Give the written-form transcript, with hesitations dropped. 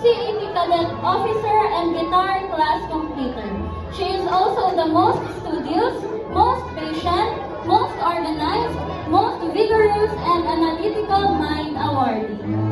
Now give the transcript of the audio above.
CAT Cadet Officer and Guitar Class Completer. She is also the most studious, most patient, most organized, most vigorous, and analytical mind awardee.